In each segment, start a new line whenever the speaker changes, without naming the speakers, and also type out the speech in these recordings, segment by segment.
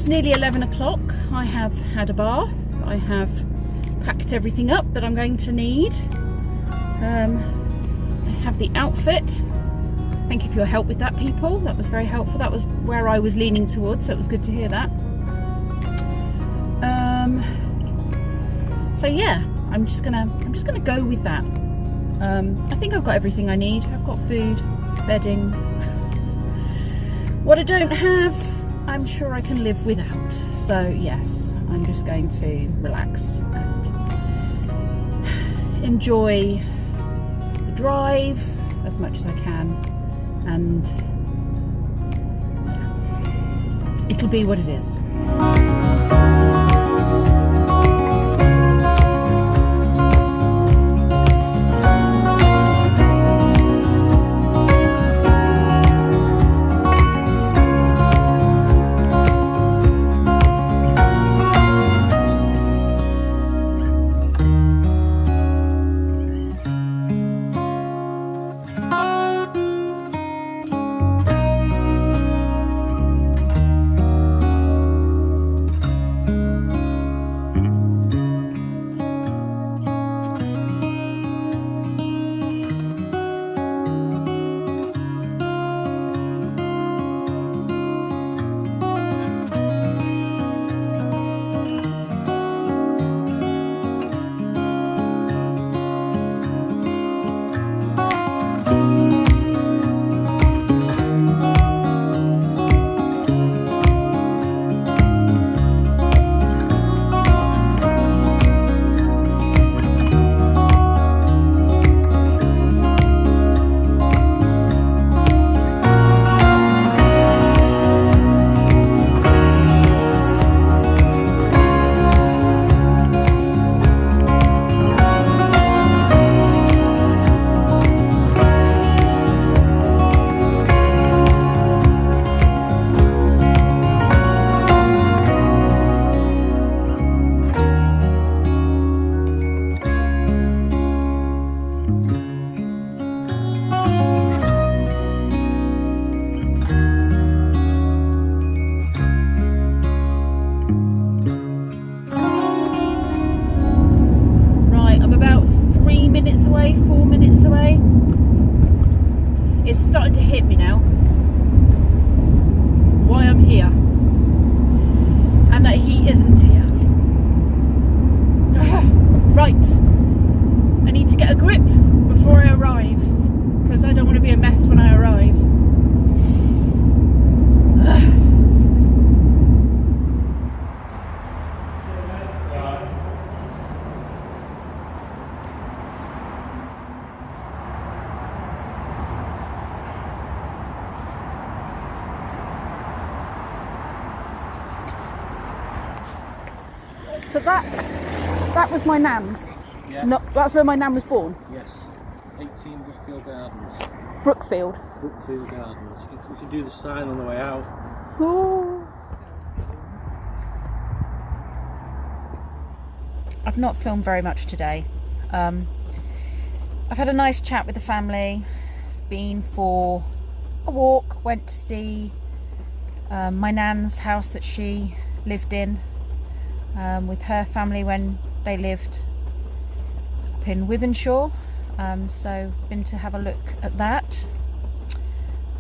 It's nearly 11 o'clock. I have had a bath. I have packed everything up that I'm going to need. I have the outfit. Thank you for your help with that, people. That was very helpful. That was where I was leaning towards, so it was good to hear that. So yeah, I'm just gonna go with that. I think I've got everything I need. I've got food, bedding. What I don't have, I'm sure I can live without. So yes, I'm just going to relax and enjoy the drive as much as I can, and yeah, it'll be what it is. So that was my nan's.
Yeah.
No, that's where my nan was born.
Yes. 18 Brookfield Gardens.
Brookfield.
Brookfield Gardens. You can do the sign on the way out.
Ooh. I've not filmed very much today. I've had a nice chat with the family. Been for a walk. Went to see my nan's house that she lived in. With her family when they lived up in Wythenshawe, so been to have a look at that,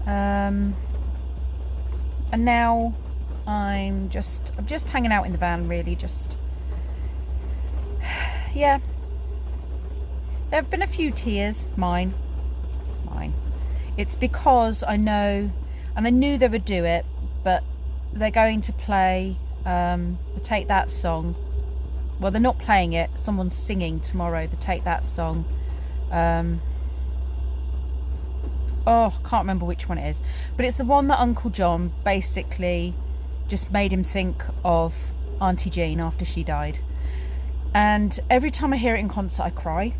and now I'm just hanging out in the van, really. Just yeah, there have been a few tears, mine. It's because I know, and I knew they would do it, but they're going to play the Take That song. Well, they're not playing it, someone's singing tomorrow the Take That song. Oh, can't remember which one it is, but it's the one that Uncle John basically just made him think of Auntie Jean after she died. And every time I hear it in concert, I cry.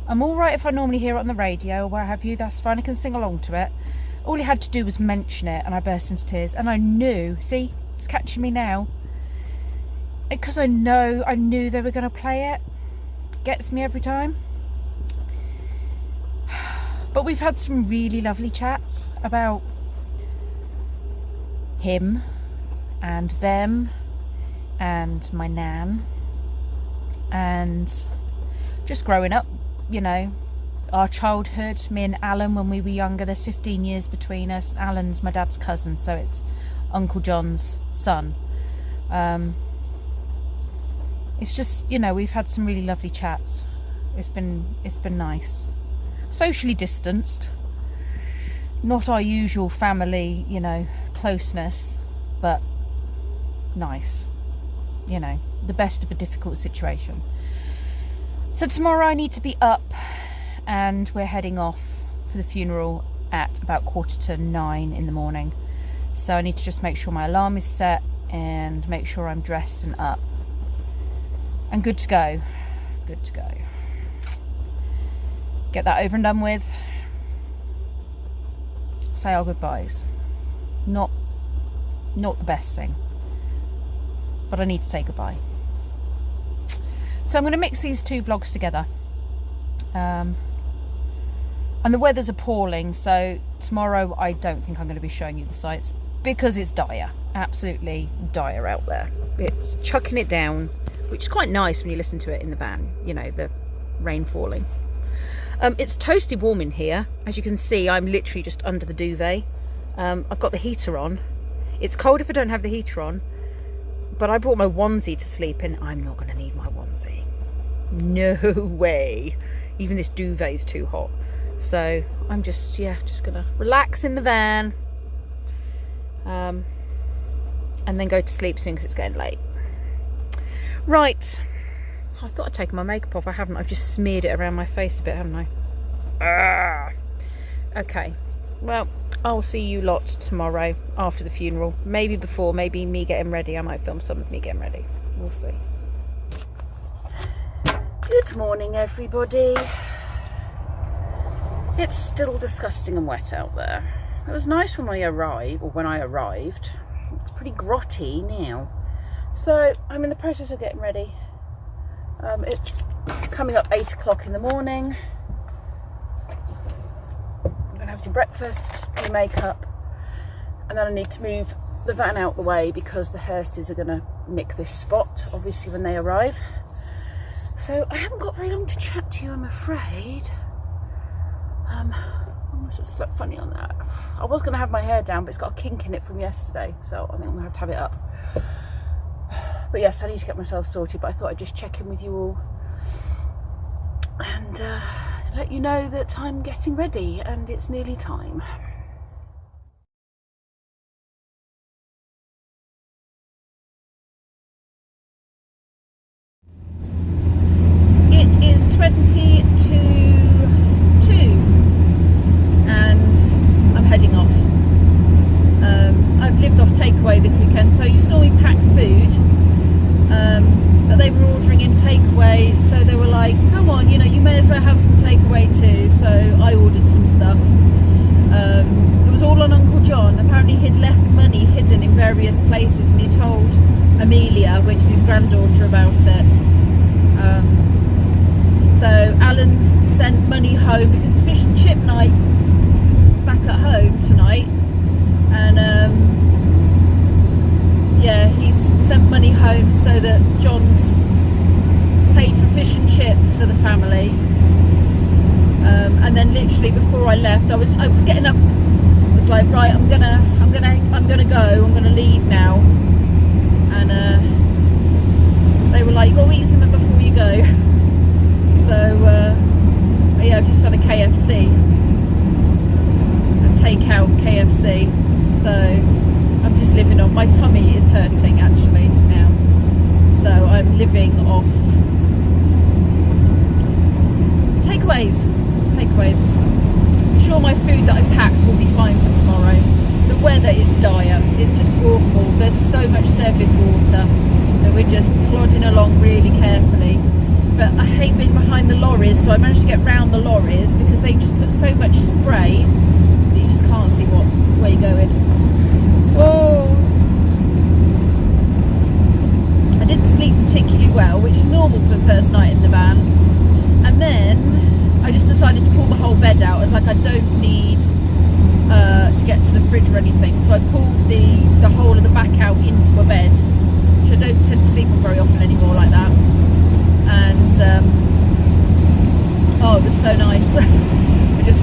I'm alright if I normally hear it on the radio or where have you, that's fine, I can sing along to it. All he had to do was mention it and I burst into tears, and I knew, see, it's catching me now, because I knew they were going to play it. Gets me every time. But we've had some really lovely chats about him and them and my nan, and just growing up, you know, our childhood, me and Alan when we were younger. There's 15 years between us. Alan's my dad's cousin, so it's Uncle John's son. It's just, you know, we've had some really lovely chats. It's been nice. Socially distanced, not our usual family, you know, closeness, but nice, you know, the best of a difficult situation. So tomorrow I need to be up, and we're heading off for the funeral at about 8:45 in the morning. So I need to just make sure my alarm is set and make sure I'm dressed and up and good to go. Good to go. Get that over and done with. Say our goodbyes. Not the best thing, but I need to say goodbye. So I'm going to mix these two vlogs together. And the weather's appalling, so tomorrow I don't think I'm going to be showing you the sights because it's dire, absolutely dire out there. It's chucking it down, which is quite nice when you listen to it in the van, you know, the rain falling. It's toasty warm in here. As you can see, I'm literally just under the duvet. I've got the heater on. It's cold if I don't have the heater on, but I brought my onesie to sleep in. I'm not going to need my onesie. No way. Even this duvet is too hot. So I'm just gonna relax in the van, and then go to sleep soon because it's getting late. Right, I thought I'd taken my makeup off. I haven't. I've just smeared it around my face a bit, haven't I? Okay, well, I'll see you lot tomorrow after the funeral. Maybe before, maybe me getting ready. I might film some of me getting ready. We'll see. Good morning, everybody. It's still disgusting and wet out there. It was nice when I arrived. It's pretty grotty now. So I'm in the process of getting ready. It's coming up 8 o'clock in the morning. I'm gonna have some breakfast, do makeup, and then I need to move the van out the way because the hearses are gonna nick this spot, obviously, when they arrive. So I haven't got very long to chat to you, I'm afraid. I must have slept funny on that. I was going to have my hair down, but it's got a kink in it from yesterday, so I think I'm going to have it up. But yes, I need to get myself sorted, but I thought I'd just check in with you all and let you know that I'm getting ready and it's nearly time. It is 20 to 2 and I'm heading off. I've lived off takeaway this weekend, so you saw me pack food, but they were ordering in takeaway, so they were like, come on, you know, you may as well have some takeaway too. So I ordered some stuff. It was all on Uncle John. Apparently he'd left money hidden in various places and he told Amelia, which is his granddaughter, about it. So Alan's sent money home because it's fish and chip night back at home tonight, and yeah, he's sent money home so that John's paid for fish and chips for the family. And then literally before I left, I was getting up. I was like, right, I'm gonna go. I'm gonna leave now. And they were like, you gotta eat something before you go. So yeah, I've just had a KFC, a takeout KFC. So I'm just living on. My tummy is hurting actually now. So I'm living off takeaways. I'm sure my food that I packed will be fine for tomorrow. The weather is dire. It's just awful. There's so much surface water that we're just plodding along really carefully. But I hate being behind the lorries, so I managed to get round the lorries because they just put so much spray that you just can't see where you're going. Oh! I didn't sleep particularly well, which is normal for the first night in the van. And then I just decided to pull the whole bed out. I was like, I don't need to get to the fridge or anything. So I pulled the whole of the back out into my bed, which I don't tend to sleep on very often anymore like that. And oh, it was so nice. I just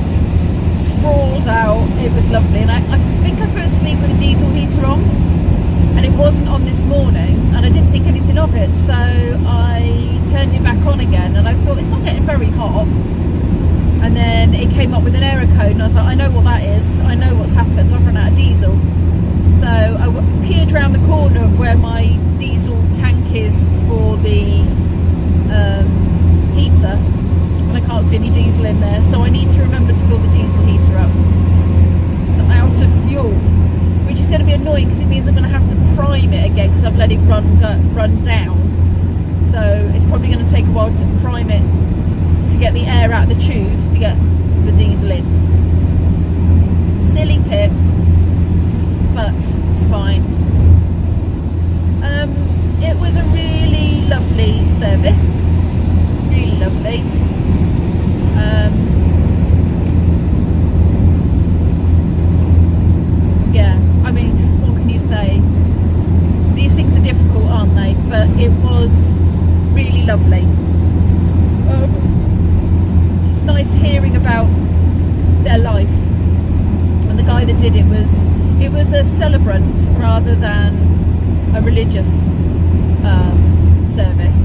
sprawled out. It was lovely, and I think I fell asleep with the diesel heater on, and it wasn't on this morning, and I didn't think anything of it, so I turned it back on again, and I thought it's not getting very hot, and then it came up with an error code, and I was like, I know what that is, I know what's happened, I've run out of diesel. So I peered around the corner where my diesel tank is for the heater, and I can't see any diesel in there, so I need to remember to fill the diesel heater up. So I'm out of fuel, which is going to be annoying because it means I'm going to have to prime it again because I've let it run down. So it's probably going to take a while to prime it to get the air out of the tubes to get the diesel in. Silly Pip, but it's fine. It was a really lovely service, really lovely. Yeah, I mean, what can you say? These things are difficult, aren't they? But it was really lovely. It's nice hearing about their life. And the guy that did it was a celebrant rather than a religious service.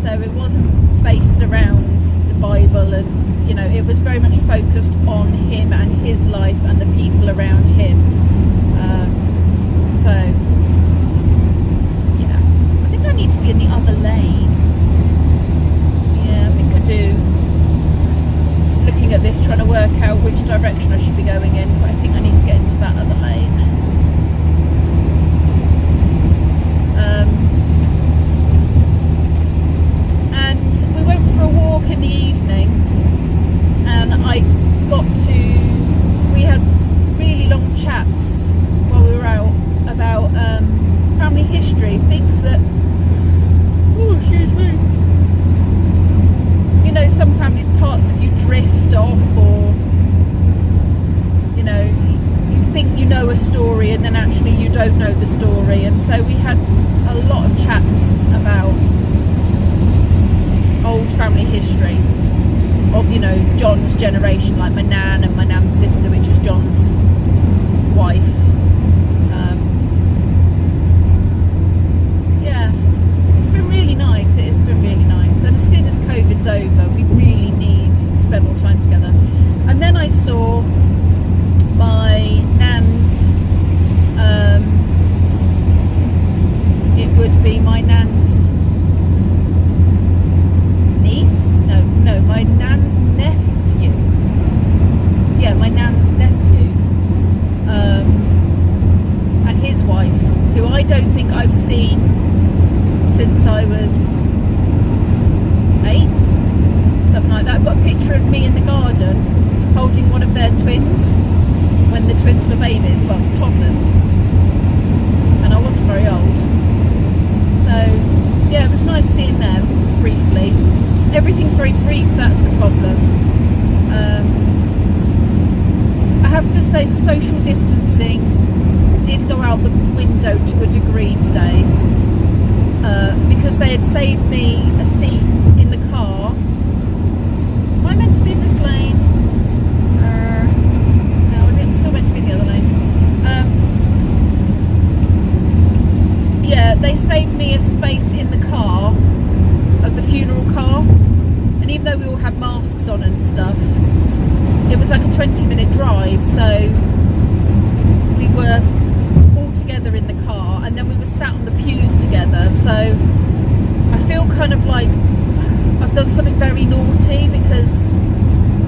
So it wasn't based around the Bible, and you know, it was very much focused on him and his life and the people around him. So yeah, I think I need to be in the other lane. Yeah, I think I do. Just looking at this, trying to work out which direction I should be going in, but I think I need to get into that other lane. And we went for a walk in the evening, and we had really long chats while we were out about family history, things that, oh, excuse me, you know, some families, parts of you drift off, or you know, you think you know a story and then actually you don't know the story. And so we had a lot of chats about old family history of, you know, John's generation, like my nan and my nan's sister, which was John's wife. Yeah, it's been really nice. It has been really nice. And as soon as COVID's over, we really need to spend more time together. And then I saw my nan's, it would be my nan's niece? No, my nan's nephew. Yeah, my nan's nephew. And his wife, who I don't think I've seen since I was 8, something like that. I've got a picture of me in the garden holding one of their twins when the twins were babies, well, toddlers, and I wasn't very old. So yeah, it was nice seeing them briefly. Everything's very brief, that's the problem. I have to say the social distancing did go out the window to a degree today, because they had saved me a seat in the car. Am I meant to be in this lane? No, I'm still meant to be in the other lane. Yeah, they saved me a space in the car, of the funeral car, and even though we all had masks on and stuff, it was like a 20-minute drive, so we were all together in the car, and then we were sat on the pews together. So I feel kind of like I've done something very naughty, because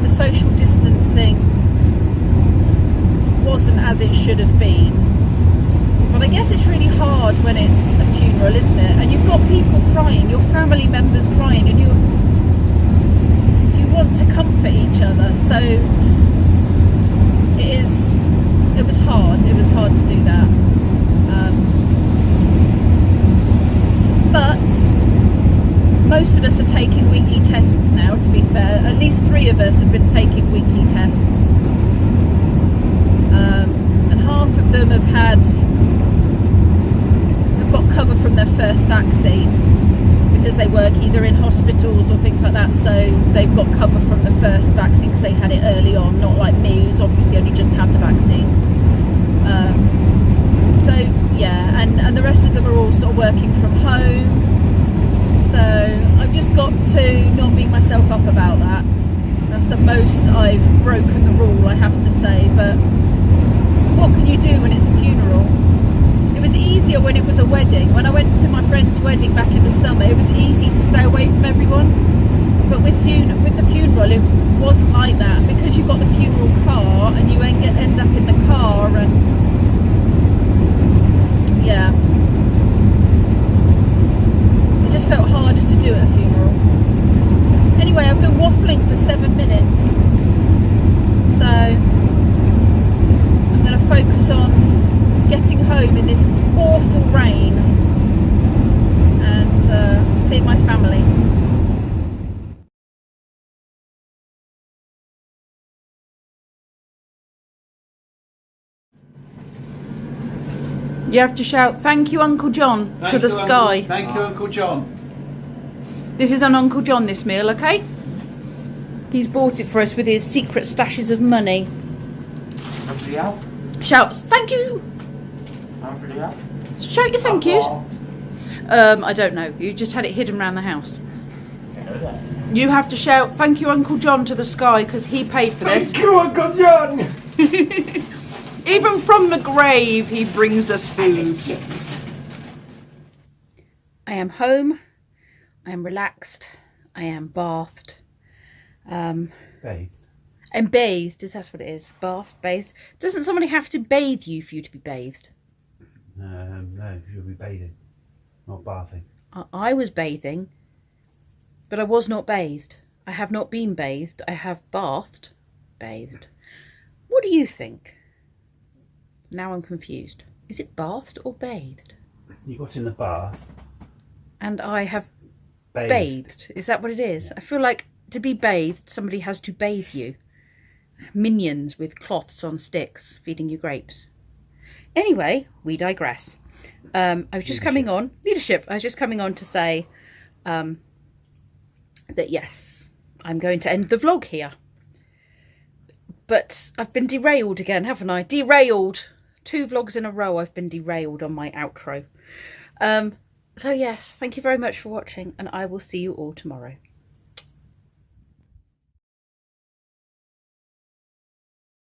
the social distancing wasn't as it should have been. But I guess it's really hard when it's a funeral, isn't it? And you've got people crying, your family members crying, and you want to comfort each other. So it was hard. It was hard to do that. But most of us are taking weekly tests now, to be fair. At least 3 of us have been taking weekly tests. vaccine because they had it early on, not like me who's obviously only just had the vaccine. So yeah, and the rest of them are all sort of working from home. So I've just got to not beat myself up about that. That's the most I've broken the rule, I have to say. But what can you do when it's a funeral? It was easier when it was a wedding. When I went to my friend's wedding back in the summer, it was easy to stay away from everyone. But with the funeral, it wasn't like that, because you've got the funeral car and you end up in the car, and yeah, it just felt harder to do at a funeral. Anyway, I've been waffling for 7 minutes, so I'm going to focus on getting home in this awful rain and seeing my family. You have to shout, "Thank you, Uncle John," to the sky.
Thank you, Uncle John.
This is on Uncle John, this meal, okay? He's bought it for us with his secret stashes of money. Shouts, "Thank you!" Shout your thank yous. I don't know. You just had it hidden around the house. You have to shout, "Thank you, Uncle John," to the sky, because he paid for this.
Thank you, Uncle John.
Even from the grave, he brings us food. I am home. I am relaxed. I am bathed.
Bathed.
And bathed, is that what it is? Bathed, bathed. Doesn't somebody have to bathe you for you to be bathed?
No, you'll be bathing, not bathing.
I was bathing, but I was not bathed. I have not been bathed. I have bathed. Bathed. What do you think? Now I'm confused. Is it bathed or bathed?
You got in the bath.
And I have bathed. Is that what it is? Yeah. I feel like to be bathed, somebody has to bathe you. Minions with cloths on sticks feeding you grapes. Anyway, we digress. I was just coming on. Leadership. I was just coming on to say that yes, I'm going to end the vlog here. But I've been derailed again, haven't I? Derailed. 2 vlogs in a row I've been derailed on my outro. So yes, thank you very much for watching, and I will see you all tomorrow.